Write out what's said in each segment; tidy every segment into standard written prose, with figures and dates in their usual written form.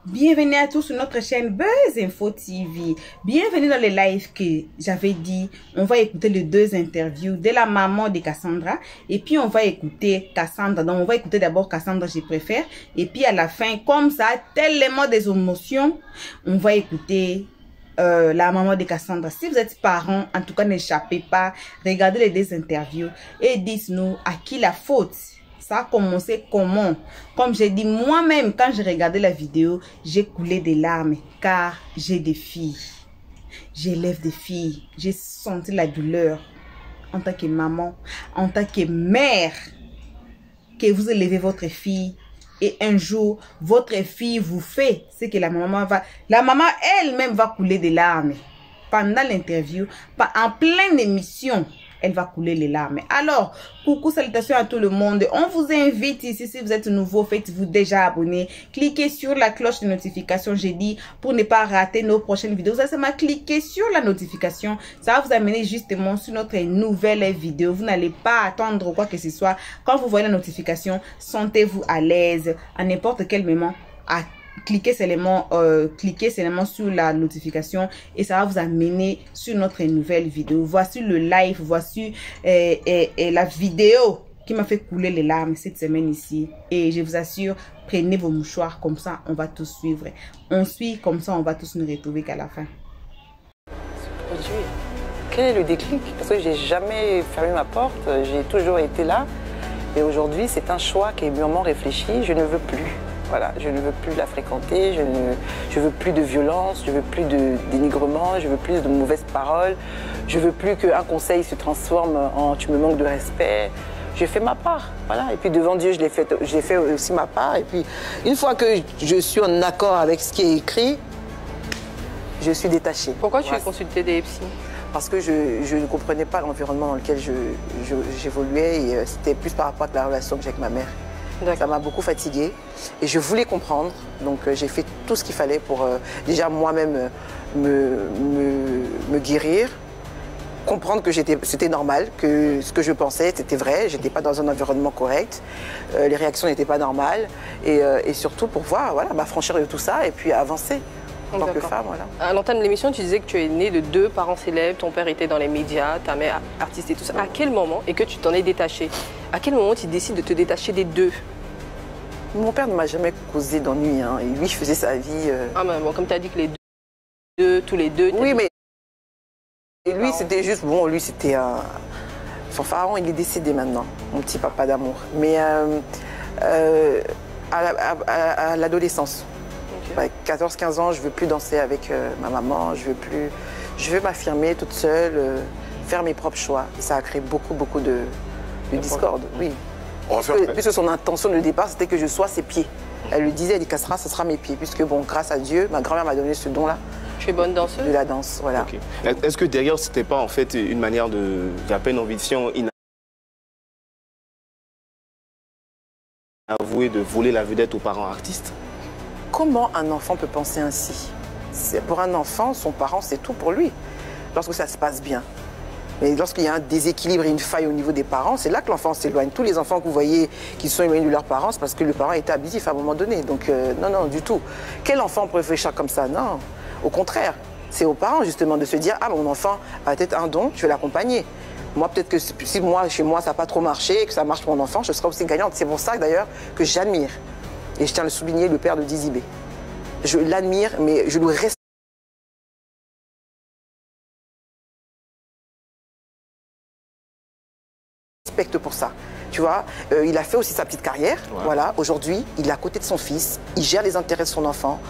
Bienvenue à tous sur notre chaîne Buzz Info TV. Bienvenue dans le live que j'avais dit. On va écouter les deux interviews de la maman de Cassandra. Et puis on va écouter Cassandra. Donc on va écouter d'abord Cassandra, je préfère. Et puis à la fin, comme ça, tellement des émotions, on va écouter la maman de Cassandra. Si vous êtes parents, en tout cas, n'échappez pas. Regardez les deux interviews et dites-nous à qui la faute. Ça a commencé comment? Comme j'ai dit, moi-même, quand j'ai regardé la vidéo, j'ai coulé des larmes car j'ai des filles. J'élève des filles. J'ai senti la douleur en tant que maman, en tant que mère, que vous élevez votre fille et un jour, votre fille vous fait ce que la maman va... La maman elle-même va couler des larmes. Pendant l'interview, en pleine émission, elle va couler les larmes. Alors, coucou, salutations à tout le monde. On vous invite ici, si vous êtes nouveau, faites-vous déjà abonner. Cliquez sur la cloche de notification, j'ai dit, pour ne pas rater nos prochaines vidéos. Vous allez seulement cliquer sur la notification. Ça va vous amener justement sur notre nouvelle vidéo. Vous n'allez pas attendre quoi que ce soit. Quand vous voyez la notification, sentez-vous à l'aise à n'importe quel moment. Cliquez seulement sur la notification et ça va vous amener sur notre nouvelle vidéo. Voici le live, voici la vidéo qui m'a fait couler les larmes cette semaine ici. Et je vous assure, prenez vos mouchoirs, comme ça on va tous suivre. On suit, comme ça on va tous nous retrouver qu'à la fin. Quel est le déclic? Parce que j'ai jamais fermé ma porte, j'ai toujours été là. Et aujourd'hui, c'est un choix qui est mûrement réfléchi. Je ne veux plus. Voilà, je ne veux plus la fréquenter, je veux plus de violence, je veux plus de dénigrement, je veux plus de mauvaises paroles, je veux plus qu'un conseil se transforme en tu me manques de respect. J'ai fait ma part, voilà. Et puis devant Dieu, j'ai fait aussi ma part. Et puis une fois que je suis en accord avec ce qui est écrit, je suis détachée. Pourquoi tu as consulté des psys? Parce que je ne comprenais pas l'environnement dans lequel j'évoluais et c'était plus par rapport à la relation que j'ai avec ma mère. Ça m'a beaucoup fatiguée et je voulais comprendre, donc j'ai fait tout ce qu'il fallait pour déjà moi-même me guérir, comprendre que c'était normal, que ce que je pensais c'était vrai, j'étais pas dans un environnement correct, les réactions n'étaient pas normales et surtout pour voir, voilà, m'affranchir de tout ça et puis avancer. En tant que femme, voilà. À l'entame de l'émission, tu disais que tu es née de deux parents célèbres, ton père était dans les médias, ta mère artiste et tout ça. À quel moment, et que tu t'en es détachée, à quel moment tu décides de te détacher des deux? Mon père ne m'a jamais causé d'ennui, hein. Et lui, je faisais sa vie. Ah, mais bon, comme tu as dit que les deux, tous les deux... Oui, mais et lui, c'était juste, bon, lui, c'était un... Son pharaon, il est décédé maintenant, mon petit papa d'amour. Mais à l'adolescence. Okay. 14-15 ans, je ne veux plus danser avec ma maman, je veux m'affirmer toute seule, faire mes propres choix. Et ça a créé beaucoup de discorde, oui. Puisque son intention de départ, c'était que je sois ses pieds. Elle lui disait, elle dit, Cassandra, ce sera mes pieds. Puisque, bon, grâce à Dieu, ma grand-mère m'a donné ce don-là. Tu es bonne danseuse? De la danse, voilà. Okay. Est-ce que derrière, c'était pas en fait une manière de... à peine ambition inavouée de voler la vedette aux parents artistes? Comment un enfant peut penser ainsi? Pour un enfant, son parent, c'est tout pour lui, lorsque ça se passe bien. Mais lorsqu'il y a un déséquilibre et une faille au niveau des parents, c'est là que l'enfant s'éloigne. Tous les enfants que vous voyez qui sont éloignés de leurs parents, c'est parce que le parent était abusif à un moment donné. Donc non, du tout. Quel enfant peut réfléchir comme ça? Non. Au contraire, c'est aux parents justement de se dire, ah, mon enfant a peut-être un don, je vais l'accompagner. Moi, peut-être que si moi, chez moi, ça n'a pas trop marché et que ça marche pour mon enfant, je serai aussi gagnante. C'est pour ça d'ailleurs que j'admire. Et je tiens à le souligner, le père de Dizibé. Je l'admire, mais je le respecte pour ça. Tu vois, il a fait aussi sa petite carrière. Ouais. Voilà, aujourd'hui, il est à côté de son fils, il gère les intérêts de son enfant.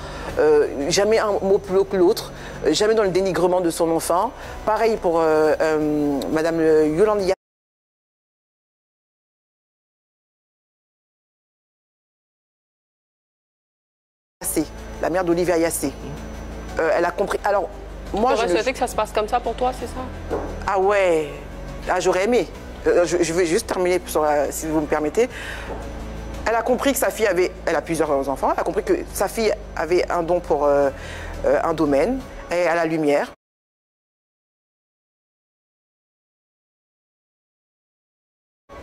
Jamais un mot plus haut que l'autre, jamais dans le dénigrement de son enfant. Pareil pour Madame Yolande Yassé, la mère d'Olivia Yassé. Elle a compris. Alors, moi, tu aurais souhaité que ça se passe comme ça pour toi, c'est ça? Ah ouais, ah, j'aurais aimé. Je vais juste terminer, si vous me permettez. Elle a compris que sa fille avait... Elle a plusieurs enfants. Elle a compris que sa fille avait un don pour un domaine, et à la lumière.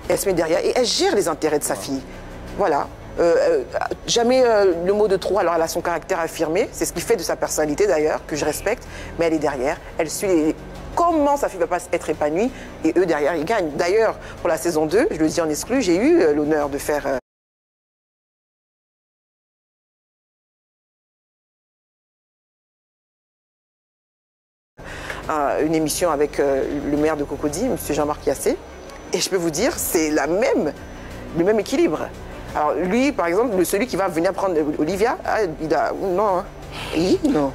Elle se met derrière et elle gère les intérêts de sa fille. Voilà. jamais le mot de trop. Alors elle a son caractère affirmé, c'est ce qui fait de sa personnalité d'ailleurs, que je respecte, mais elle est derrière, elle suit comment sa fille ne va pas être épanouie, et eux derrière ils gagnent. D'ailleurs, pour la saison 2, je le dis en exclu, j'ai eu l'honneur de faire... une émission avec le maire de Cocody, M. Jean-Marc Yassé, et je peux vous dire, c'est le même équilibre. Alors lui, par exemple, celui qui va venir prendre Olivia, il a... Non, hein. Oui, non.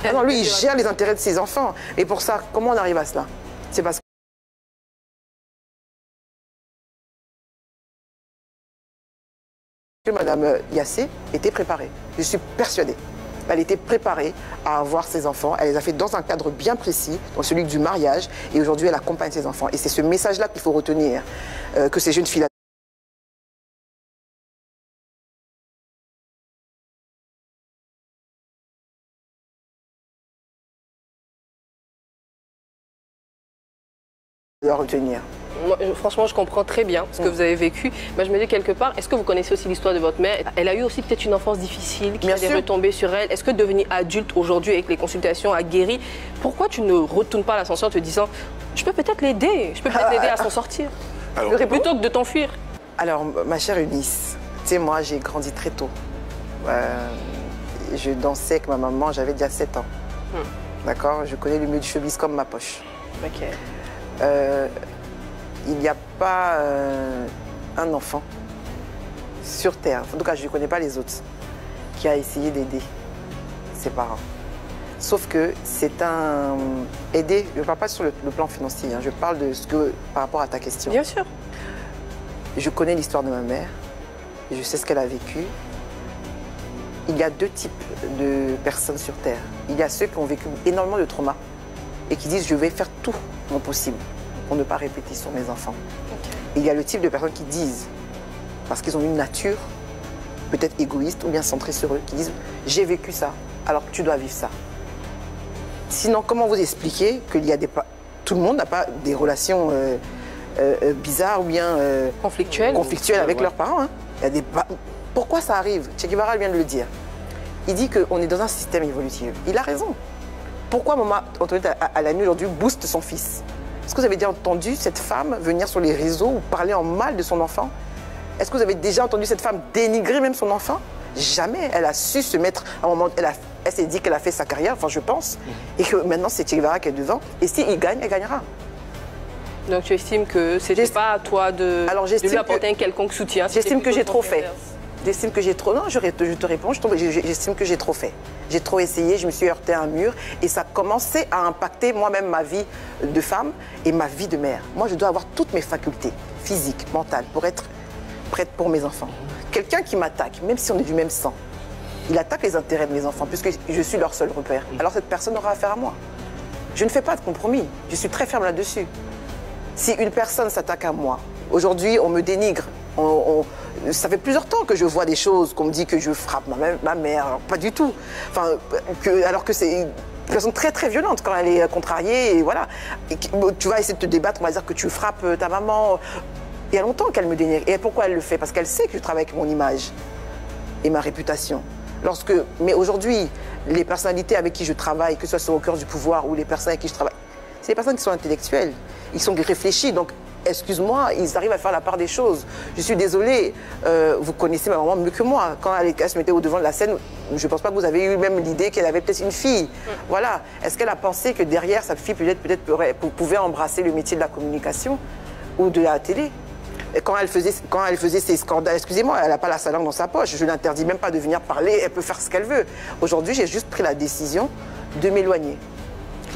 Ah non, lui, il gère les intérêts de ses enfants. Et pour ça, comment on arrive à cela? C'est parce que Mme Yassé était préparée. Je suis persuadée. Elle était préparée à avoir ses enfants. Elle les a fait dans un cadre bien précis, dans celui du mariage. Et aujourd'hui, elle accompagne ses enfants. Et c'est ce message-là qu'il faut retenir, que ces jeunes filles-là. De retenir. Moi, franchement, je comprends très bien ce que vous avez vécu. Mais je me dis quelque part, est-ce que vous connaissez aussi l'histoire de votre mère? Elle a eu aussi peut-être une enfance difficile qui a des retombées sur elle. Est-ce que devenir adulte aujourd'hui avec les consultations a guéri? Pourquoi tu ne retournes pas à l'ascenseur en te disant, je peux peut-être l'aider, je peux peut-être l'aider à s'en sortir, plutôt que de t'enfuir? Alors, ma chère Eunice, tu sais, moi, j'ai grandi très tôt. Je dansais avec ma maman, j'avais déjà 7 ans. D'accord? Je connais le milieu du showbiz comme ma poche. Ok. Il n'y a pas un enfant sur Terre, en tout cas je ne connais pas les autres, qui a essayé d'aider ses parents. Sauf que c'est un... Aider, je ne parle pas sur le plan financier, hein, je parle de ce que par rapport à ta question. Bien sûr. Je connais l'histoire de ma mère, je sais ce qu'elle a vécu. Il y a 2 types de personnes sur Terre. Il y a ceux qui ont vécu énormément de traumas et qui disent je vais faire tout mon possible pour ne pas répéter sur mes enfants. Et il y a le type de personnes qui disent, parce qu'ils ont une nature peut-être égoïste ou bien centrée sur eux, qui disent j'ai vécu ça, alors tu dois vivre ça. Sinon, comment vous expliquer qu'il y a tout le monde n'a pas des relations bizarres ou bien conflictuelles avec leurs parents. Hein. Il y a des... Pourquoi ça arrive? Che Guevara vient de le dire. Il dit qu'on est dans un système évolutif. Il a raison. Pourquoi maman Antoinette à la nuit aujourd'hui booste son fils? Est-ce que vous avez déjà entendu cette femme venir sur les réseaux ou parler en mal de son enfant? Est-ce que vous avez déjà entendu cette femme dénigrer même son enfant? Jamais. Elle a su se mettre... À un moment, elle s'est dit qu'elle a fait sa carrière, enfin je pense, et que maintenant c'est Che Guevara qui est devant. Et s'il gagne, elle gagnera. Donc tu estimes que ce n'était pas à toi de lui apporter un quelconque soutien? J'estime que j'ai trop fait. J'estime que j'ai trop... Non, je te réponds, j'estime que j'ai trop fait. J'ai trop essayé, je me suis heurté à un mur et ça a commencé à impacter moi-même ma vie de femme et ma vie de mère. Moi, je dois avoir toutes mes facultés physiques, mentales, pour être prête pour mes enfants. Quelqu'un qui m'attaque, même si on est du même sang, il attaque les intérêts de mes enfants puisque je suis leur seul repère. Alors cette personne aura affaire à moi. Je ne fais pas de compromis, je suis très ferme là-dessus. Si une personne s'attaque à moi, aujourd'hui on me dénigre, ça fait plusieurs temps que je vois des choses, qu'on me dit que je frappe ma mère, alors pas du tout. Enfin, alors que c'est une personne très très violente quand elle est contrariée, et voilà. Et tu vas essayer de te débattre, on va dire que tu frappes ta maman. Il y a longtemps qu'elle me dénigre. Et pourquoi elle le fait? Parce qu'elle sait que je travaille avec mon image et ma réputation. Mais aujourd'hui, les personnalités avec qui je travaille, que ce soit au cœur du pouvoir ou les personnes avec qui je travaille, c'est des personnes qui sont intellectuelles, ils sont réfléchis, donc excuse-moi, ils arrivent à faire la part des choses. Je suis désolée, vous connaissez ma maman mieux que moi. Quand elle se mettait au devant de la scène, je ne pense pas que vous avez eu même l'idée qu'elle avait peut-être une fille. Voilà. Est-ce qu'elle a pensé que derrière, sa fille peut-être pouvait embrasser le métier de la communication ou de la télé? Et quand elle faisait ses scandales, excusez-moi, elle n'a pas la langue dans sa poche, je ne l'interdis même pas de venir parler, elle peut faire ce qu'elle veut. Aujourd'hui, j'ai juste pris la décision de m'éloigner.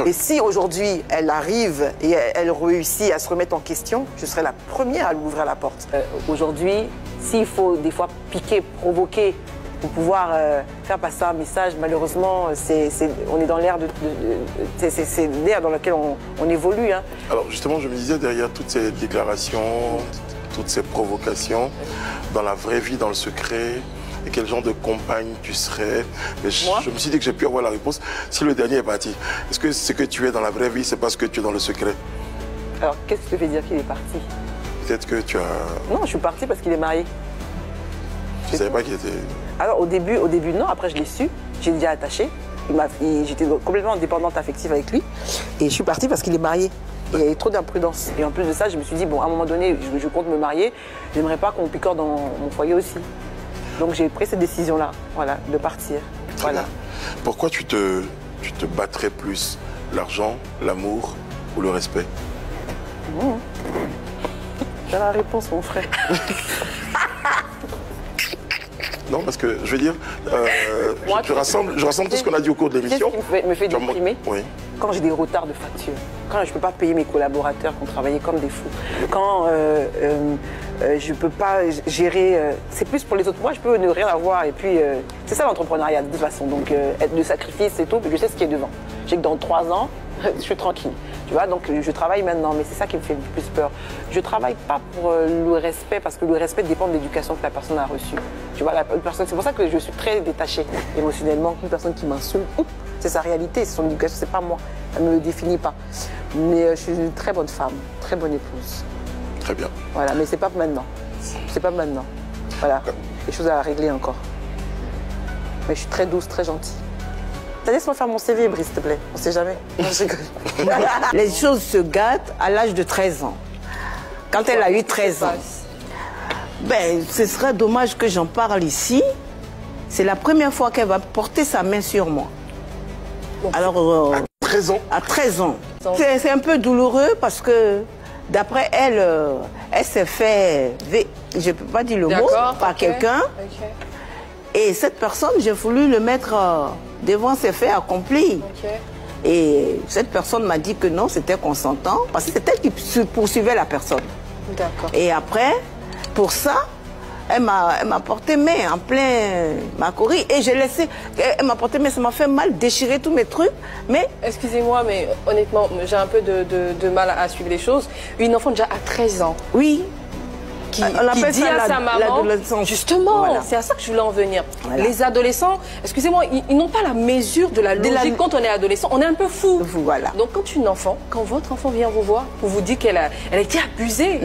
Et si aujourd'hui, elle arrive et elle réussit à se remettre en question, je serai la première à lui ouvrir la porte. Aujourd'hui, s'il faut des fois piquer, provoquer pour pouvoir faire passer un message, malheureusement, on est dans l'ère c'est l'ère dans laquelle on évolue. Hein. Alors justement, je me disais, derrière toutes ces déclarations, toutes ces provocations, dans la vraie vie, dans le secret, et quel genre de compagne tu serais? Mais je me suis dit que j'ai pu avoir la réponse. Si le dernier est parti, est-ce que ce que tu es dans la vraie vie, c'est parce que tu es dans le secret? Alors, qu'est-ce que ça veut dire qu'il est parti? Peut-être que tu as... Non, je suis partie parce qu'il est marié. Tu ne savais pas qu'il était... Alors au début non, après je l'ai su, j'ai déjà attaché. J'étais complètement dépendante affective avec lui. Et je suis partie parce qu'il est marié. Il y avait trop d'imprudence. Et en plus de ça, je me suis dit, bon, à un moment donné, je compte me marier. Je n'aimerais pas qu'on me picore dans mon foyer aussi. Donc j'ai pris cette décision-là, voilà, de partir. Voilà. Pourquoi tu te battrais plus? L'argent, l'amour ou le respect? J'ai la réponse, mon frère. Non, parce que je veux dire, je rassemble tout ce qu'on a dit au cours de l'émission. Qu'est-ce qui me fait déprimer? Oui. Quand j'ai des retards de facture, quand je ne peux pas payer mes collaborateurs qui ont travaillé comme des fous, quand je ne peux pas gérer, c'est plus pour les autres. Moi, je peux ne rien avoir et puis c'est ça l'entrepreneuriat de toute façon. Donc être de sacrifice et tout, puis je sais ce qui est devant. Je sais que dans 3 ans, je suis tranquille. Tu vois, donc je travaille maintenant, mais c'est ça qui me fait le plus peur. Je ne travaille pas pour le respect, parce que le respect dépend de l'éducation que la personne a reçue. Tu vois, c'est pour ça que je suis très détachée émotionnellement. Une personne qui m'insulte, c'est sa réalité, c'est son éducation, c'est pas moi. Elle ne me définit pas. Mais je suis une très bonne femme, très bonne épouse. Très bien. Voilà, mais c'est pas maintenant. C'est pas maintenant. Voilà, des choses à régler encore. Mais je suis très douce, très gentille. Laisse-moi faire mon CV, Brice, s'il te plaît. On ne sait jamais. Les choses se gâtent à l'âge de 13 ans. Quand elle a eu 13 ans, ben, ce serait dommage que j'en parle ici. C'est la première fois qu'elle va porter sa main sur moi. Alors, à 13 ans? À 13 ans. C'est un peu douloureux parce que, d'après elle, elle s'est fait, je ne peux pas dire le mot, par quelqu'un. Et cette personne, j'ai voulu le mettre devant ses faits accomplis. Et cette personne m'a dit que non, c'était consentant, parce que c'est elle qui poursuivait la personne. Et après, pour ça, elle m'a porté main en plein Macquarie et j'ai laissé, elle m'a porté main, ça m'a fait mal, déchirer tous mes trucs, mais... Excusez-moi, mais honnêtement, j'ai un peu de mal à suivre les choses. Une enfant déjà à 13 ans. Oui. Qui dit à sa maman, justement, voilà. C'est à ça que je voulais en venir. Voilà. Les adolescents, excusez-moi, ils n'ont pas la mesure de la logique. Quand on est adolescent, on est un peu fou. Voilà. Donc quand votre enfant vient vous voir, pour vous dire qu'elle a été abusée,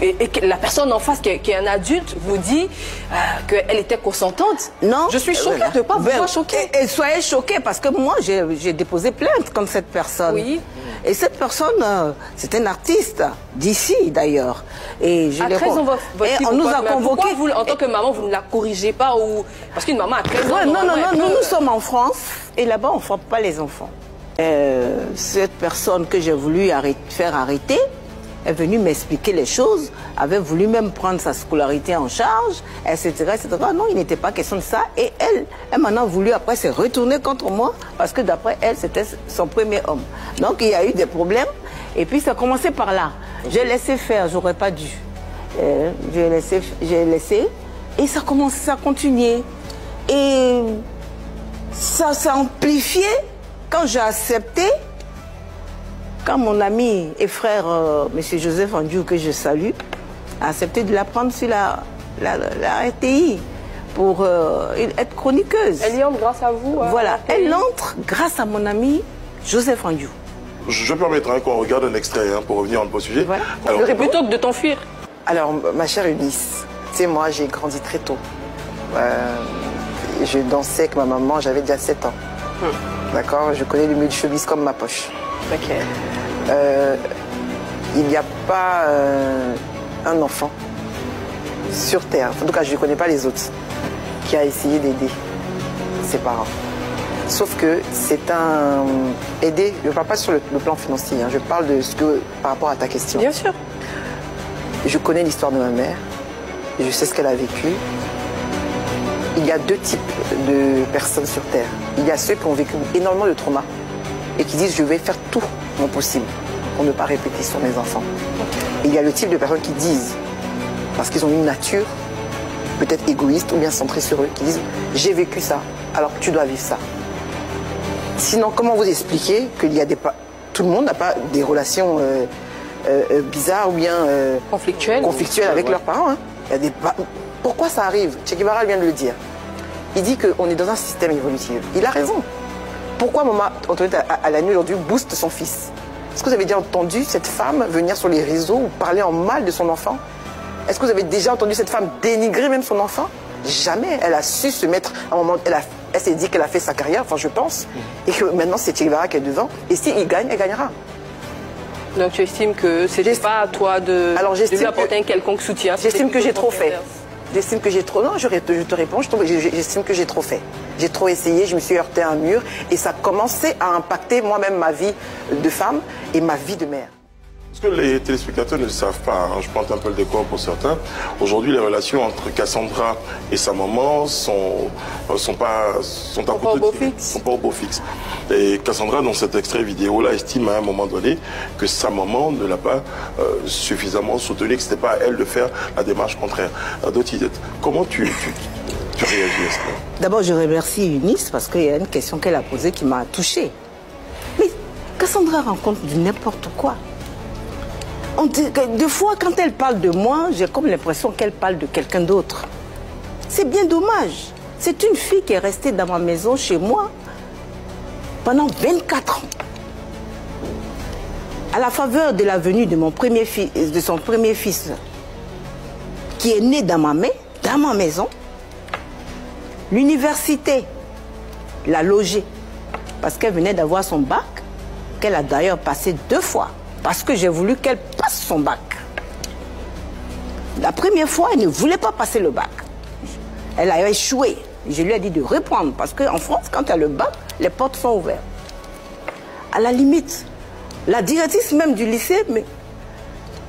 et que la personne en face, qui est un adulte, vous dit qu'elle était consentante. Non. Je suis choquée de ne pas vous voir choquée. Et soyez choqués parce que moi, j'ai déposé plainte contre cette personne. Oui. Et cette personne, c'est un artiste d'ici d'ailleurs. Et je à 13 ans, on nous a convoqués. Vous, en tant que maman, vous ne la corrigez pas ou... Parce qu'une maman à 13 ans... Non, nous sommes en France et là-bas, on ne frappe pas les enfants. Cette personne que j'ai voulu faire arrêter est venue m'expliquer les choses, avait voulu même prendre sa scolarité en charge, etc. etc. Non, il n'était pas question de ça. Et elle m'en a voulu après se retourner contre moi, parce que d'après elle, c'était son premier homme. Donc il y a eu des problèmes, et puis ça a commencé par là. J'ai laissé faire, j'aurais pas dû. J'ai laissé, et ça a continué. Et ça s'est amplifié quand j'ai accepté. Quand mon ami et frère, M. Joseph Andiou, que je salue, a accepté de la prendre sur la RTI pour être chroniqueuse. Elle y entre grâce à vous? Voilà, elle entre grâce à mon ami Joseph Andiou. Je permettrai qu'on regarde un extrait pour revenir à un sujet. Voilà. Alors, plutôt que de t'enfuir. Alors, ma chère Eunice, tu sais, moi, j'ai grandi très tôt. Je dansais avec ma maman, j'avais déjà 7 ans. D'accord? Je connais le milieu de chemise comme ma poche. Ok. Il n'y a pas un enfant sur Terre, en tout cas je ne connais pas les autres, qui a essayé d'aider ses parents. Sauf que c'est un... Aider, je ne parle pas sur le plan financier, je parle de ce que par rapport à ta question. Bien sûr. Je connais l'histoire de ma mère, je sais ce qu'elle a vécu. Il y a 2 types de personnes sur Terre. Il y a ceux qui ont vécu énormément de traumas et qui disent je vais faire tout mon possible pour ne pas répéter sur mes enfants. Et il y a le type de personnes qui disent, parce qu'ils ont une nature peut-être égoïste ou bien centrée sur eux, qui disent j'ai vécu ça, alors tu dois vivre ça. Sinon, comment vous expliquer qu'il y a tout le monde n'a pas des relations bizarres ou bien conflictuelles avec leurs parents. Hein. Il y a pourquoi ça arrive? Che Guevara vient de le dire. Il dit qu'on est dans un système évolutif. Il a raison. Pourquoi maman, Antoinette, à la nuit aujourd'hui, booste son fils? Est-ce que vous avez déjà entendu cette femme venir sur les réseaux ou parler en mal de son enfant? Est-ce que vous avez déjà entendu cette femme dénigrer même son enfant? Jamais. Elle a su se mettre, à un moment, elle s'est dit qu'elle a fait sa carrière, enfin je pense, et que maintenant c'est Tigvara qui est devant. Et s'il gagne, elle gagnera. Donc tu estimes que ce n'est pas à toi de lui apporter un quelconque soutien? J'estime que j'ai trop fait. J'estime que j'ai trop... Non, je te réponds, j'estime que j'ai trop fait. J'ai trop essayé, je me suis heurté à un mur et ça a commencé à impacter moi-même ma vie de femme et ma vie de mère. Ce que les téléspectateurs ne le savent pas, hein, je plante un peu le décor pour certains. Aujourd'hui, les relations entre Cassandra et sa maman sont pas au beau fixe. Et Cassandra, dans cet extrait vidéo-là, estime à un moment donné que sa maman ne l'a pas suffisamment soutenue, que ce n'était pas à elle de faire la démarche contraire. Dotizette, comment tu réagis à cela? D'abord, je remercie Eunice parce qu'il y a une question qu'elle a posée qui m'a touchée. Mais Cassandra rencontre du n'importe quoi. Deux fois, quand elle parle de moi, j'ai comme l'impression qu'elle parle de quelqu'un d'autre. C'est bien dommage. C'est une fille qui est restée dans ma maison, chez moi, pendant 24 ans. À la faveur de la venue de son premier fils, qui est né dans ma maison, l'université l'a logée, parce qu'elle venait d'avoir son bac, qu'elle a d'ailleurs passé 2 fois. Parce que j'ai voulu qu'elle passe son bac. La première fois, elle ne voulait pas passer le bac. Elle a échoué. Je lui ai dit de reprendre. Parce qu'en France, quand tu as le bac, les portes sont ouvertes. À la limite, la directrice même du lycée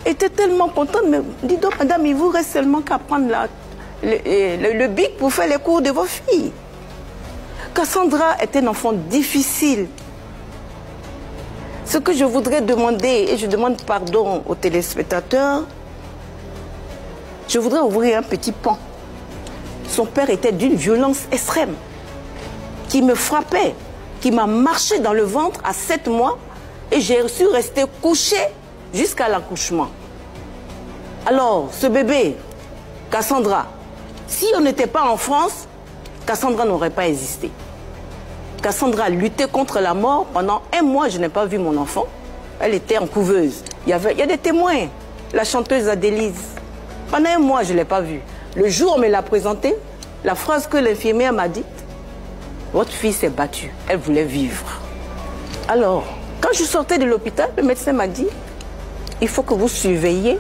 était tellement contente. Mais dis donc, madame, il vous reste seulement qu'à prendre le bic pour faire les cours de vos filles. Cassandra est un enfant difficile. Ce que je voudrais demander, et je demande pardon aux téléspectateurs, je voudrais ouvrir un petit pan. Son père était d'une violence extrême, qui me frappait, qui m'a marché dans le ventre à 7 mois, et j'ai su rester couchée jusqu'à l'accouchement. Alors, ce bébé, Cassandra, si on n'était pas en France, Cassandra n'aurait pas existé. Cassandra a lutté contre la mort. Pendant 1 mois, je n'ai pas vu mon enfant. Elle était en couveuse. Il y a des témoins. La chanteuse Adélise. Pendant 1 mois, je ne l'ai pas vue. Le jour où on me l'a présentée, la phrase que l'infirmière m'a dite, votre fille s'est battue. Elle voulait vivre. Alors, quand je sortais de l'hôpital, le médecin m'a dit, il faut que vous surveilliez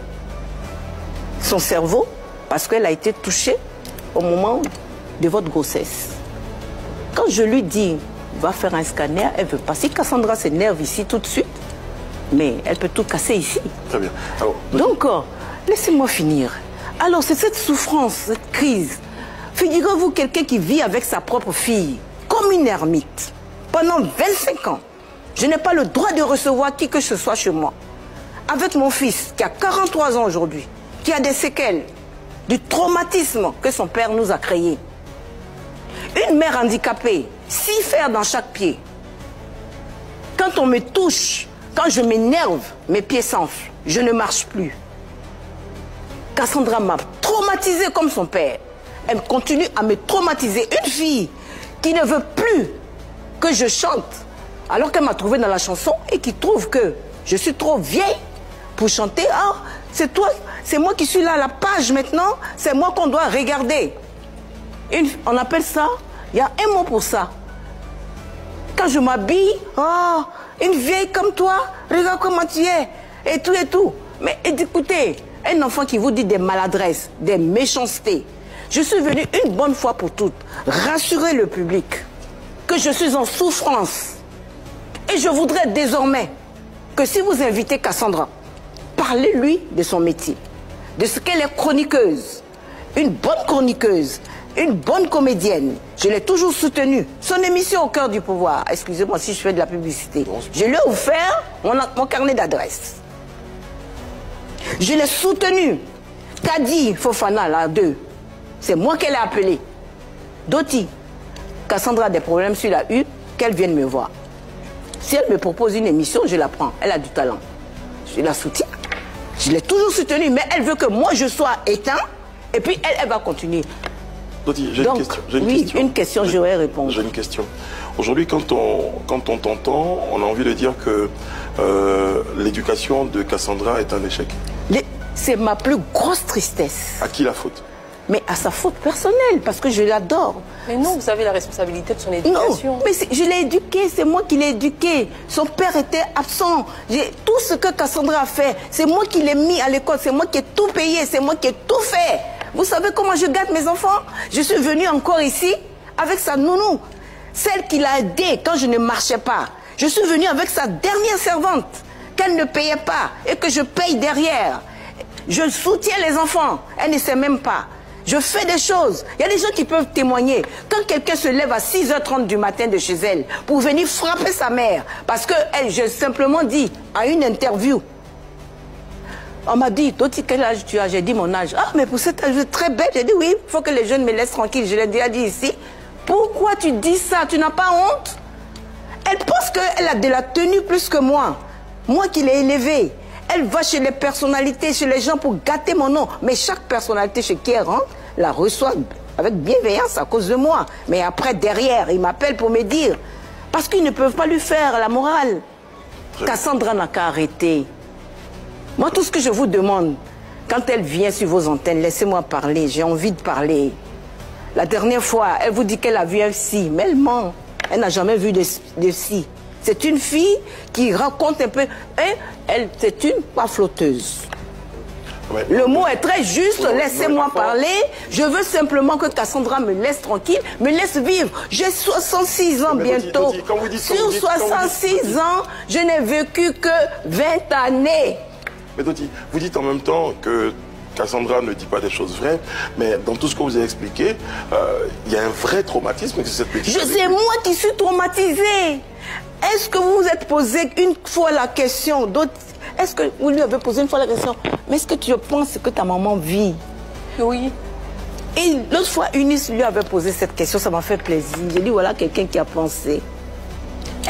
son cerveau parce qu'elle a été touchée au moment de votre grossesse. Quand je lui dis, va faire un scanner, elle veut pas. Si Cassandra s'énerve ici tout de suite, mais elle peut tout casser ici. Très bien. Alors, donc, laissez-moi finir. Alors, c'est cette souffrance, cette crise. Figurez-vous quelqu'un qui vit avec sa propre fille, comme une ermite, pendant 25 ans. Je n'ai pas le droit de recevoir qui que ce soit chez moi. Avec mon fils, qui a 43 ans aujourd'hui, qui a des séquelles, du traumatisme que son père nous a créé. Une mère handicapée, 6 fers dans chaque pied. Quand on me touche, quand je m'énerve, mes pieds s'enflent, je ne marche plus. Cassandra m'a traumatisée comme son père. Elle continue à me traumatiser. Une fille qui ne veut plus que je chante, alors qu'elle m'a trouvé dans la chanson et qui trouve que je suis trop vieille pour chanter. Ah, c'est toi, c'est moi qui suis là à la page maintenant, c'est moi qu'on doit regarder. On appelle ça, il y a un mot pour ça. Quand je m'habille, oh, une vieille comme toi, regarde comment tu es, et tout et tout. Mais écoutez, un enfant qui vous dit des maladresses, des méchancetés. Je suis venue une bonne fois pour toutes rassurer le public que je suis en souffrance. Et je voudrais désormais que si vous invitez Cassandra, parlez-lui de son métier, de ce qu'elle est chroniqueuse, une bonne chroniqueuse, une bonne comédienne. Je l'ai toujours soutenue. Son émission Au cœur du pouvoir, excusez-moi si je fais de la publicité, je lui ai offert mon carnet d'adresse. Je l'ai soutenue. Kadi Fofana, là, 2, c'est moi qu'elle a appelé. Doti, Cassandra a des problèmes sur la une, qu'elle vienne me voir. Si elle me propose une émission, je la prends. Elle a du talent. Je la soutiens. Je l'ai toujours soutenue, mais elle veut que moi je sois éteint, et puis elle va continuer. Doti, j'ai une question. Oui, une question, j'aurais répondu. J'ai une question. Aujourd'hui, quand on t'entend, on a envie de dire que l'éducation de Cassandra est un échec. C'est ma plus grosse tristesse. À qui la faute? Mais à sa faute personnelle, parce que je l'adore. Mais non, vous avez la responsabilité de son éducation. Non, mais je l'ai éduqué, c'est moi qui l'ai éduqué. Son père était absent. Tout ce que Cassandra a fait, c'est moi qui l'ai mis à l'école, c'est moi qui ai tout payé, c'est moi qui ai tout fait. Vous savez comment je garde mes enfants? Je suis venue encore ici avec sa nounou, celle qui l'a aidée quand je ne marchais pas. Je suis venue avec sa dernière servante, qu'elle ne payait pas et que je paye derrière. Je soutiens les enfants, elle ne sait même pas. Je fais des choses. Il y a des gens qui peuvent témoigner. Quand quelqu'un se lève à 6h30 du matin de chez elle pour venir frapper sa mère, parce que j'ai simplement dit à une interview, on m'a dit, toi, quel âge tu as? J'ai dit mon âge. Ah, mais pour cet âge, très belle. J'ai dit oui, il faut que les jeunes me laissent tranquille. Je l'ai déjà dit ici. Pourquoi tu dis ça? Tu n'as pas honte? Elle pense qu'elle a de la tenue plus que moi. Moi qui l'ai élevée. Elle va chez les personnalités, chez les gens pour gâter mon nom. Mais chaque personnalité chez qui elle rentre, la reçoit avec bienveillance à cause de moi. Mais après, derrière, ils m'appellent pour me dire. Parce qu'ils ne peuvent pas lui faire la morale. Cassandra n'a qu'à arrêter. Moi, tout ce que je vous demande, quand elle vient sur vos antennes, laissez-moi parler. J'ai envie de parler. La dernière fois, elle vous dit qu'elle a vu un psy. Mais elle ment. Elle n'a jamais vu de psy. C'est une fille qui raconte un peu. Elle, c'est une flotteuse. Ouais. Le mot est très juste, laissez-moi parler. Je veux simplement que Cassandra me laisse tranquille, me laisse vivre. J'ai 66 ans bientôt. Sur 66 ans, je n'ai vécu que 20 années. Mais Doti, vous dites en même temps que Cassandra ne dit pas des choses vraies, mais dans tout ce que vous avez expliqué, il y a un vrai traumatisme que cette petite... C'est moi qui suis traumatisée. Est-ce que vous vous êtes posé une fois la question, est-ce que vous lui avez posé une fois la question, mais est-ce que tu penses que ta maman vit? Oui. Et l'autre fois, Eunice lui avait posé cette question, ça m'a fait plaisir. J'ai dit, voilà quelqu'un qui a pensé.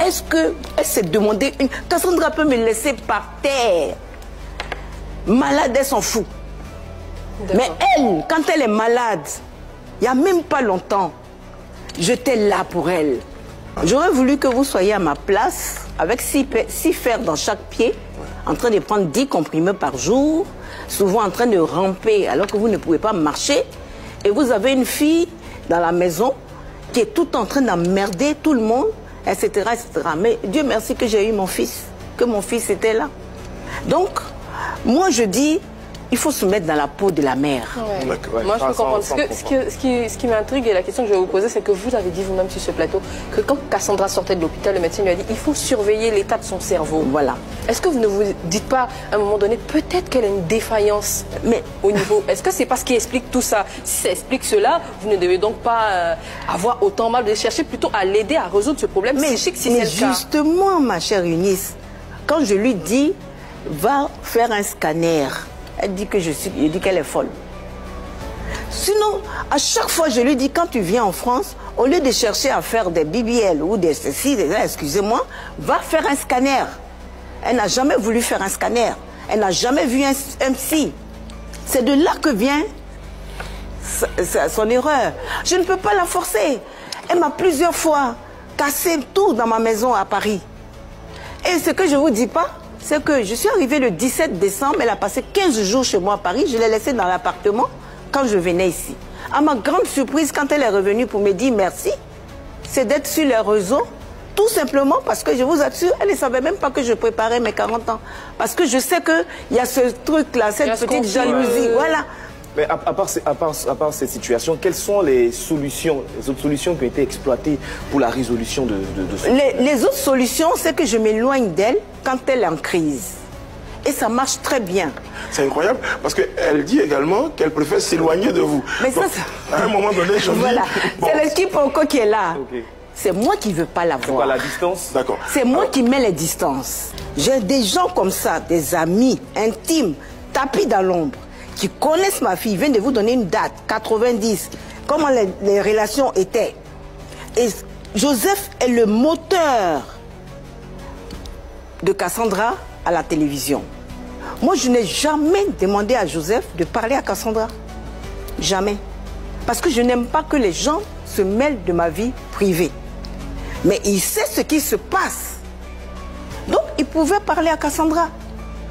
Est-ce qu'elle s'est demandé Cassandra peut me laisser par terre. Malade, elle s'en fout. Mais elle, quand elle est malade, il n'y a même pas longtemps, j'étais là pour elle. J'aurais voulu que vous soyez à ma place, avec 6 fers dans chaque pied, en train de prendre 10 comprimés par jour, souvent en train de ramper alors que vous ne pouvez pas marcher. Et vous avez une fille dans la maison qui est tout en train d'emmerder tout le monde, etc., etc. Mais Dieu merci que j'ai eu mon fils, que mon fils était là. Donc, moi je dis, il faut se mettre dans la peau de la mère. Ouais. Ouais, moi, je peux comprendre. Ce qui m'intrigue et la question que je vais vous poser, c'est que vous avez dit vous-même sur ce plateau que quand Cassandra sortait de l'hôpital, le médecin lui a dit il faut surveiller l'état de son cerveau. Voilà. Est-ce que vous ne vous dites pas, à un moment donné, peut-être qu'elle a une défaillance au niveau... Est-ce que c'est pas ce qui explique tout ça? Si ça explique cela, vous ne devez donc pas avoir autant mal de chercher, plutôt à l'aider à résoudre ce problème psychique, si c'est le cas. Justement, ma chère Eunice, quand je lui dis va faire un scanner, elle dit que je dis qu'elle est folle. Sinon, à chaque fois, je lui dis, quand tu viens en France, au lieu de chercher à faire des BBL ou des ceci, excusez-moi, va faire un scanner. Elle n'a jamais voulu faire un scanner. Elle n'a jamais vu un psy. C'est de là que vient son erreur. Je ne peux pas la forcer. Elle m'a plusieurs fois cassé tout dans ma maison à Paris. Et ce que je ne vous dis pas, c'est que je suis arrivée le 17 décembre, elle a passé 15 jours chez moi à Paris, je l'ai laissée dans l'appartement quand je venais ici. À ma grande surprise, quand elle est revenue pour me dire merci, c'est d'être sur les réseaux, tout simplement parce que je vous assure, elle ne savait même pas que je préparais mes 40 ans. Parce que je sais qu'il y a ce truc-là, cette petite jalousie, voilà. Mais à part cette situation, quelles sont les solutions, les autres solutions qui ont été exploitées pour la résolution de ce problème? Les autres solutions, c'est que je m'éloigne d'elle quand elle est en crise. Et ça marche très bien. C'est incroyable, parce qu'elle dit également qu'elle préfère s'éloigner de vous. Mais donc, ça, à un moment donné, je voilà. dis... Bon. C'est l'équipe encore qui est là. Okay. C'est moi qui ne veux pas la voir. C'est quoi, la distance? D'accord. C'est moi qui mets les distances. J'ai des gens comme ça, des amis intimes, tapis dans l'ombre, qui connaissent ma fille, viennent de vous donner une date, 90, comment les relations étaient. Et Joseph est le moteur de Cassandra à la télévision. Moi, je n'ai jamais demandé à Joseph de parler à Cassandra. Jamais. Parce que je n'aime pas que les gens se mêlent de ma vie privée. Mais il sait ce qui se passe. Donc, il pouvait parler à Cassandra.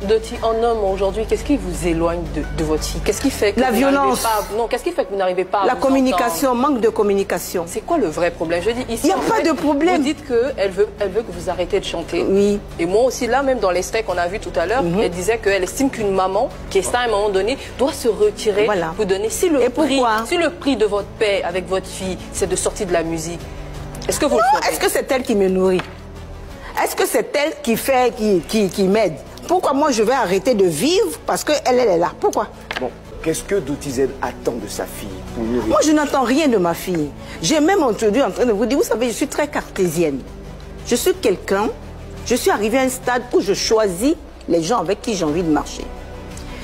Doty, en homme aujourd'hui, qu'est-ce qui vous éloigne de votre fille? Qu'est-ce qui fait que la violence. Non, qu'est-ce qui fait que vous n'arrivez pas à la vous communication, entendre? manque de communication. C'est quoi le vrai problème? Je dis ici, il n'y a pas de problème. Vous dites qu'elle veut que vous arrêtez de chanter. Oui. Et moi aussi, là, même dans l'extrait qu'on a vu tout à l'heure, elle disait qu'elle estime qu'une maman qui est ça à un moment donné doit se retirer pour donner. Si le prix de votre paix avec votre fille, c'est de sortir de la musique, est-ce que vous le faites? Est-ce que c'est elle qui me nourrit? Est-ce que c'est elle qui m'aide? Pourquoi moi je vais arrêter de vivre parce qu'elle est là? Pourquoi? Bon, qu'est-ce que Doty Z attend de sa fille pour nourrir? Moi je n'attends rien de ma fille. J'ai même entendu en train de vous dire, vous savez, je suis très cartésienne. Je suis quelqu'un, je suis arrivée à un stade où je choisis les gens avec qui j'ai envie de marcher.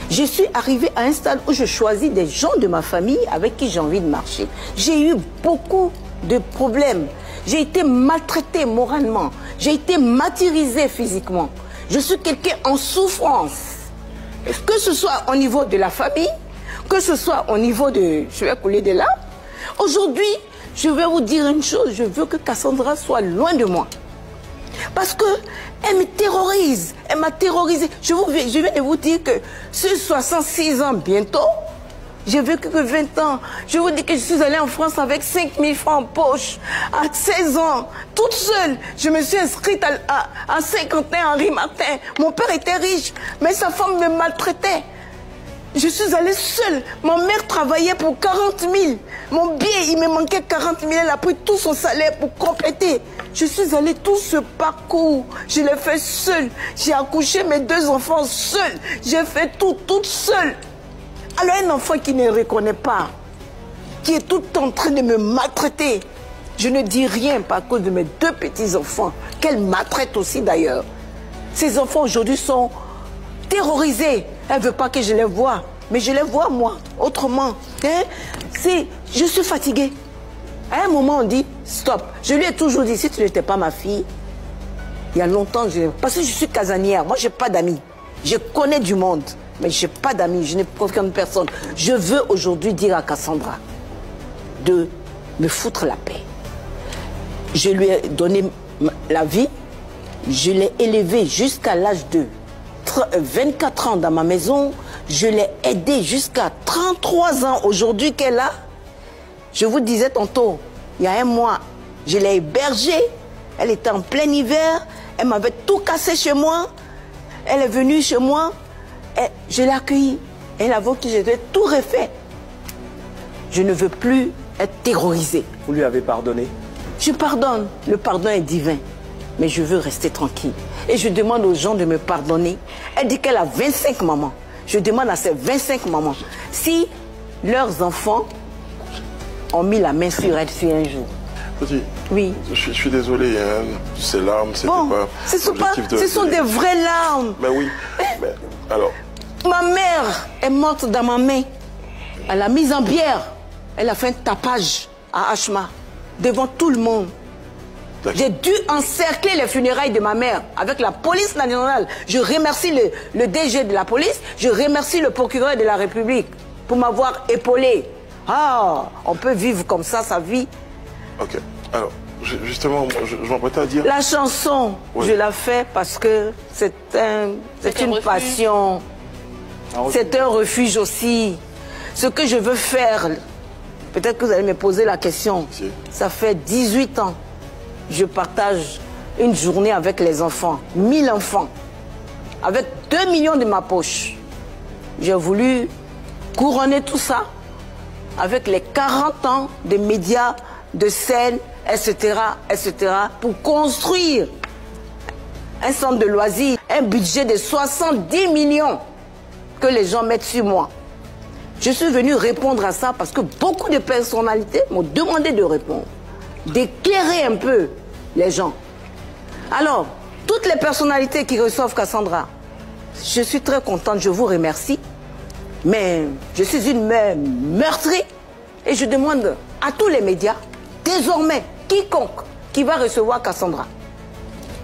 Je suis arrivée à un stade où je choisis des gens de ma famille avec qui j'ai envie de marcher. J'ai eu beaucoup de problèmes. J'ai été maltraitée moralement. J'ai été martyrisée physiquement. Je suis quelqu'un en souffrance. Que ce soit au niveau de la famille, que ce soit au niveau de... Je vais couler des larmes. Aujourd'hui, je vais vous dire une chose. Je veux que Cassandra soit loin de moi. Parce qu'elle me terrorise. Elle m'a terrorisée. Je viens de vous dire que sur 66 ans bientôt, j'ai vécu que 20 ans. Je vous dis que je suis allée en France avec 5 000 francs en poche. À 16 ans, toute seule. Je me suis inscrite à Saint-Quentin, Henri Martin. Mon père était riche, mais sa femme me maltraitait. Je suis allée seule. Ma mère travaillait pour 40 000. Mon billet, il me manquait 40 000. Elle a pris tout son salaire pour compléter. Je suis allée tout ce parcours. Je l'ai fait seule. J'ai accouché mes 2 enfants seule. J'ai fait tout toute seule. Alors un enfant qui ne reconnaît pas, qui est tout en train de me maltraiter, je ne dis rien par cause de mes 2 petits-enfants, qu'elle maltraite aussi d'ailleurs. Ces enfants aujourd'hui sont terrorisés. Elle ne veut pas que je les voie, mais je les vois moi, autrement. Hein? Je suis fatiguée. À un moment on dit, stop. Je lui ai toujours dit, si tu n'étais pas ma fille, il y a longtemps, parce que je suis casanière, moi je n'ai pas d'amis. Je connais du monde. Mais je n'ai pas d'amis, je n'ai aucune personne. Je veux aujourd'hui dire à Cassandra de me foutre la paix. Je lui ai donné la vie, je l'ai élevée jusqu'à l'âge de 24 ans dans ma maison, je l'ai aidée jusqu'à 33 ans aujourd'hui qu'elle a. Je vous disais tantôt, il y a un mois, je l'ai hébergée, elle était en plein hiver, elle m'avait tout cassé chez moi, elle est venue chez moi. Je l'ai accueillie. Elle a vu que j'ai tout refait. Je ne veux plus être terrorisée. Vous lui avez pardonné? Je pardonne. Le pardon est divin. Mais je veux rester tranquille. Et je demande aux gens de me pardonner. Elle dit qu'elle a 25 mamans. Je demande à ces 25 mamans si leurs enfants ont mis la main sur elle sur un jour. Doty, oui. Je suis désolé, hein. Ces larmes, c'était pas l'objectif de... Ce sont des vraies larmes. Mais oui, mais alors... Ma mère est morte dans ma main. Elle a mis en bière. Elle a fait un tapage à Hachma, devant tout le monde. J'ai dû encercler les funérailles de ma mère avec la police nationale. Je remercie le DG de la police, je remercie le procureur de la République pour m'avoir épaulé. Ah, on peut vivre comme ça sa vie. Ok, alors, justement, je m'apprêtais à dire... La chanson, oui. Je la fais parce que c'est une passion. C'est un refuge aussi. Ce que je veux faire, peut-être que vous allez me poser la question. Si. Ça fait 18 ans. Je partage une journée avec les enfants. 1000 enfants. Avec 2 millions de ma poche. J'ai voulu couronner tout ça avec les 40 ans de médias, de scènes, etc., pour construire un centre de loisirs, un budget de 70 millions. Que les gens mettent sur moi. Je suis venue répondre à ça parce que beaucoup de personnalités m'ont demandé de répondre, d'éclairer un peu les gens. Alors, toutes les personnalités qui reçoivent Cassandra, je suis très contente, je vous remercie, mais je suis une meurtrie et je demande à tous les médias, désormais, quiconque qui va recevoir Cassandra,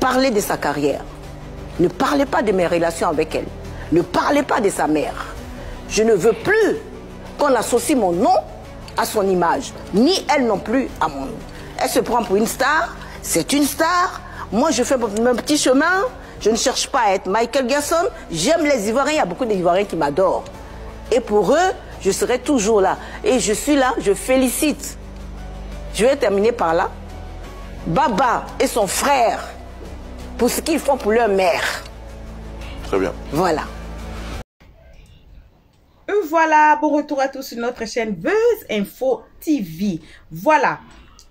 parlez de sa carrière. Ne parlez pas de mes relations avec elle. Ne parlez pas de sa mère. Je ne veux plus qu'on associe mon nom à son image, ni elle non plus à mon nom. Elle se prend pour une star, c'est une star. Moi, je fais mon petit chemin, Je ne cherche pas à être Michael Jackson. J'aime les Ivoiriens. Il y a beaucoup d'Ivoiriens qui m'adorent. Et pour eux, je serai toujours là. Et je suis là, je félicite. Je vais terminer par là. Baba et son frère, pour ce qu'ils font pour leur mère. Très bien. Voilà. Voilà, bon retour à tous sur notre chaîne Buzz Info TV. Voilà,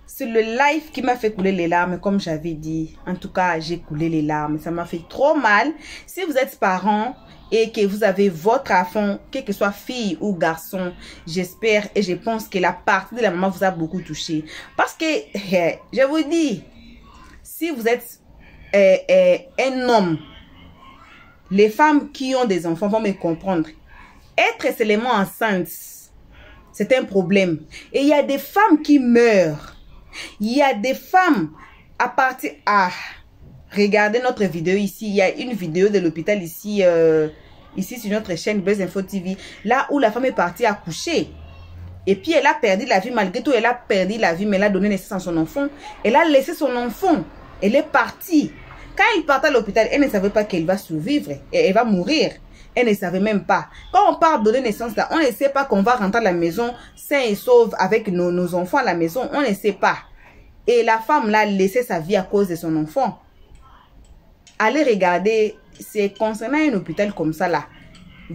c'est le live qui m'a fait couler les larmes, comme j'avais dit. En tout cas, j'ai coulé les larmes, ça m'a fait trop mal. Si vous êtes parents et que vous avez votre enfant, quel que soit fille ou garçon, j'espère et je pense que la partie de la maman vous a beaucoup touché. Parce que, je vous dis, si vous êtes un homme, les femmes qui ont des enfants vont me comprendre. Être seulement enceinte, c'est un problème. Et il y a des femmes qui meurent. Il y a des femmes à partir... Ah, regardez notre vidéo ici. Il y a une vidéo de l'hôpital ici, ici sur notre chaîne Buzz Info TV. Là où la femme est partie accoucher. Et puis elle a perdu la vie. Malgré tout, elle a perdu la vie. Mais elle a donné naissance à son enfant. Elle a laissé son enfant. Elle est partie. Quand elle partait à l'hôpital, elle ne savait pas qu'elle va survivre. Et elle va mourir. Elle ne savait même pas. Quand on parle de donner naissance là, on ne sait pas qu'on va rentrer à la maison sain et sauve avec nos enfants à la maison. On ne sait pas. Et la femme là a laissé sa vie à cause de son enfant. Allez regarder, c'est concernant un hôpital comme ça là.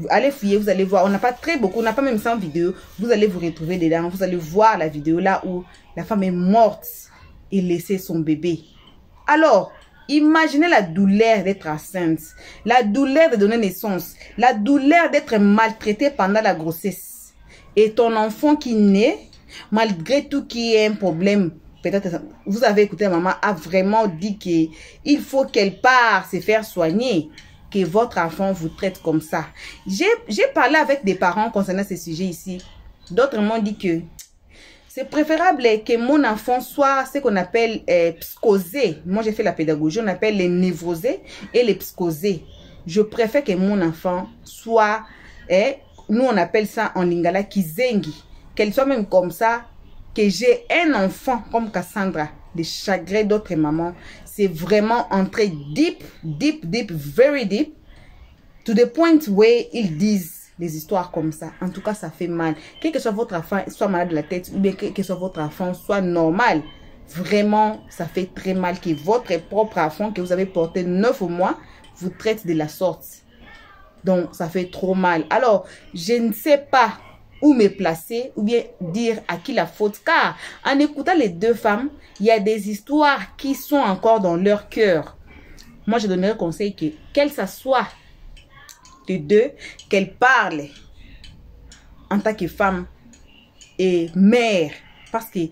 Allez fouiller, vous allez voir. On n'a pas très beaucoup, on n'a pas même 100 vidéos. Vous allez vous retrouver dedans. Vous allez voir la vidéo là où la femme est morte et laissé son bébé. Alors, imaginez la douleur d'être enceinte, la douleur de donner naissance, la douleur d'être maltraité pendant la grossesse. Et ton enfant qui naît, malgré tout qui est un problème, peut-être vous avez écouté, maman a vraiment dit qu'il faut qu'elle part se faire soigner, que votre enfant vous traite comme ça. J'ai parlé avec des parents concernant ce sujet ici. D'autres m'ont dit que c'est préférable que mon enfant soit ce qu'on appelle psychosé. Moi, j'ai fait la pédagogie. On appelle les névrosés et les psychosés. Je préfère que mon enfant soit, nous on appelle ça en lingala, kizengi. Qu'elle soit même comme ça, que j'ai un enfant comme Cassandra, les chagrins d'autres mamans. C'est vraiment entrer deep, deep, deep, very deep, to the point where ils disent des histoires comme ça. En tout cas, ça fait mal. Quel que soit votre enfant, soit malade de la tête, ou bien quel que soit votre enfant, soit normal. Vraiment, ça fait très mal que votre propre enfant que vous avez porté 9 mois vous traite de la sorte. Donc, ça fait trop mal. Alors, je ne sais pas où me placer ou bien dire à qui la faute. Car, en écoutant les deux femmes, il y a des histoires qui sont encore dans leur cœur. Moi, je donnerais conseil que, qu'elles s'assoient de deux, qu'elle parle en tant que femme et mère, parce que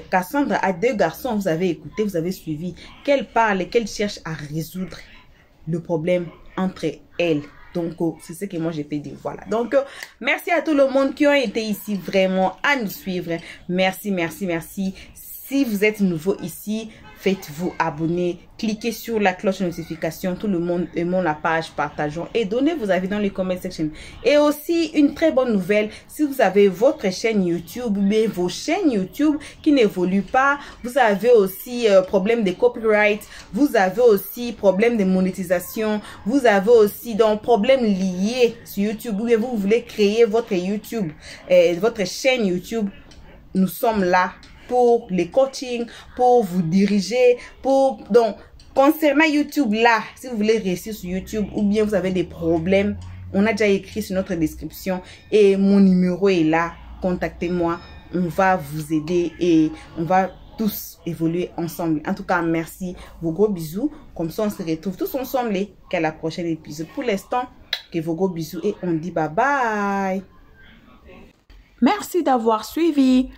Cassandra a 2 garçons, vous avez écouté, vous avez suivi, qu'elle parle, qu'elle cherche à résoudre le problème entre elles. Donc, c'est ce que moi j'ai fait dire. Voilà. Donc, merci à tout le monde qui ont été ici vraiment à nous suivre. Merci, merci, merci. Si vous êtes nouveau ici, faites-vous abonner, cliquez sur la cloche de notification, tout le monde aimons la page, partageons et donnez vos avis dans les comment section. Et aussi, une très bonne nouvelle, si vous avez votre chaîne YouTube ou bien vos chaînes YouTube qui n'évoluent pas, vous avez aussi problème de copyright, vous avez aussi problème de monétisation, vous avez aussi donc problème lié sur YouTube ou bien vous voulez créer votre YouTube, votre chaîne YouTube, nous sommes là pour les coachings, pour vous diriger, pour... Donc, concernant YouTube, là, si vous voulez réussir sur YouTube ou bien vous avez des problèmes, on a déjà écrit sur notre description et mon numéro est là. Contactez-moi, on va vous aider et on va tous évoluer ensemble. En tout cas, merci. Vos gros bisous. Comme ça, on se retrouve tous ensemble et qu'à la prochaine épisode. Pour l'instant, que vos gros bisous et on dit bye bye. Merci d'avoir suivi.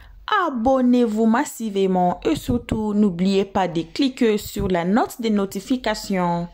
Abonnez-vous massivement et surtout n'oubliez pas de cliquer sur la note de notification.